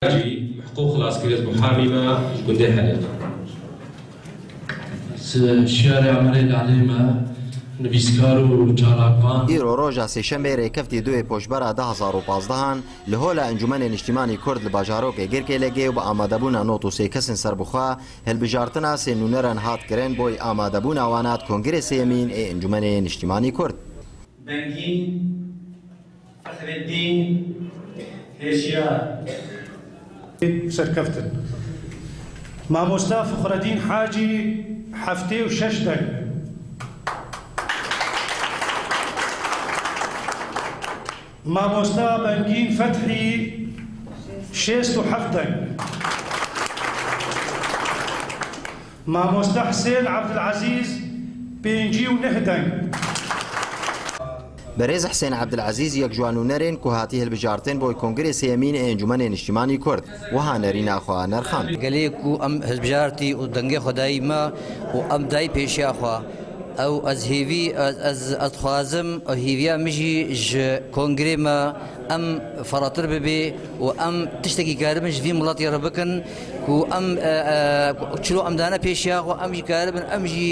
حقوق العسكرية محامي ما قندي حاليا شارع مريل عليما نویسکارو چالاکان ایرو روژا سێشەمبێ ڕێکەفتی دوێ پۆشبەرە 2015 لە هۆلە ئەنجومەنێ نیشتیمانی کورد لە باژارۆکێ گرکێ لەگێ و بە ئامادەبوونا نۆت و سێ کەسن سەربخوا هەلبژارتنا سێ نونەرەن هاتکردن بۆی ئامادەبوون ئەوانات کۆنگرێ سێمین ئێ ئەنجومەنێ نیشتیمانی کورد بنگین فخرالدین هێشیار سەرکەفتن مامۆستا فخرەدین حاجی هەفتێ و شەش دەنگ مامۆستا بەنگین فەتحی شێست و هەفت دەنگ مامۆستا حسێن عەبدولعەزیز پێنجی و نەه دەنگ بەرێز حسێن عەبدولعەزیز یەک جوان و نەرێن کو هاتی هەلبژارتن بۆی کۆنگرێ سێمین ئێ ئەنجومەنێ نیشتیمانی کورد وها نەری ناخوا نەرخان گەلێک و ئەم هەلبژارتی و دەنگێ خۆدایی ما و ئەم دای پێشیاخوا ئەو ئەز هێوی ئەتخوازم هێویا مژی ژ کۆنگرێ ما ئەم فەڕاتر ببێ و ئەم تشتێکی کاربن ژ وی وڵاتی ڕە بکەن و ئەم چلۆ ئەمدانە پێشیاخوا ئەمژی کاربن ئەمژی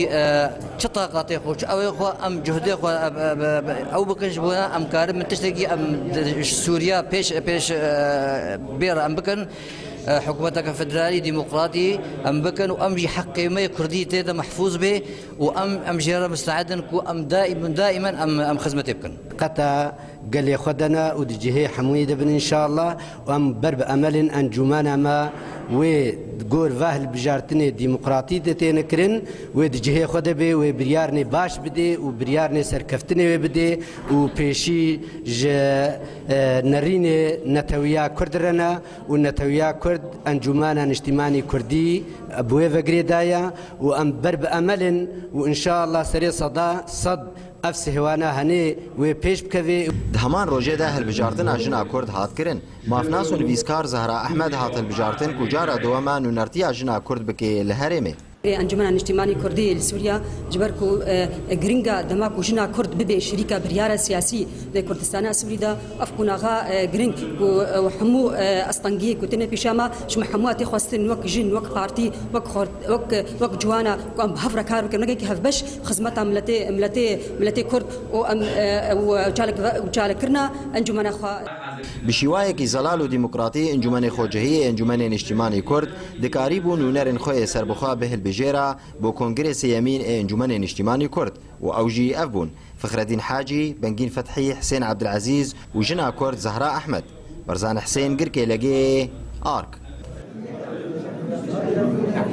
چ تااقاتی خۆ ئەوەی خۆ ئەم جهدێ خۆ ئەو بکەنش بۆ ئەم کاربن تشتێکی ئەم سووریا پێش بێڕە ئەم بکەن حكومتك فدرالي ديمقراطي ام بكن وامجي حقي ما كردي تيدا محفوظ به وام جيرا مستعدا كو ام دائما ام خدمتي بكن قطع قال خدنا ودجهي حميد بن ان شاء الله وام برب امل انجمانا ما وغور فاهل بجارتني ديمقراطي تينكرن ودجهي خد به وبريارني باش بدي وبريارني سركفتني بدي وبيشي ج نريني نتويا كردرنا ونتويا كرد انجمانا نجتماني كردي ابوي فغريدايا وام برب امل وان شاء الله سري صد ئەف هێوانە هەنێ وێ پێش بکەوێ هەمان ڕۆژێدا هەلبژارتن ئاژنا کورد هاتکردن مافناس و نویسکار زەهرا ئەحمەد هات هەلبژارتن و جارە دووەمە نونەرتی ئاژنا کورد بکێ لە هەرێمێ انجمن اجتماعی کردی لسوریا جبرکو گرینگا دماغ وجنا کرد ببی شریکا بریار سیاسی لکردستان سوریا افکوناغا گرینگ و حمو استنگی کتنه پیشاما شما حموات خواستن وک جن وک پارتی وک جوانا و بهفر کار وکم نگی هفبش خدمت ملت کرد و چالک کرنا انجمن خوا بشیوایەکی زەلال و دیموکراتی ئەنجومەنی خۆجەهی ئەنجومەنێ نیشتیمانی کورد دکاری بوون و نەرن خۆی سەربخوا بهلبژێرە بۆ کۆنگرێ سێیەمین ئێ ئەنجومەنێ نیشتیمانی کورد و ئەوژی ئەف بوون فخرەدین حاجی بەنگین فەتحی حسێن عەبدولعەزیز و ژنا کورد زەهرا ئەحمەد بەرزان حسێن گرکێ لەگێ ئارک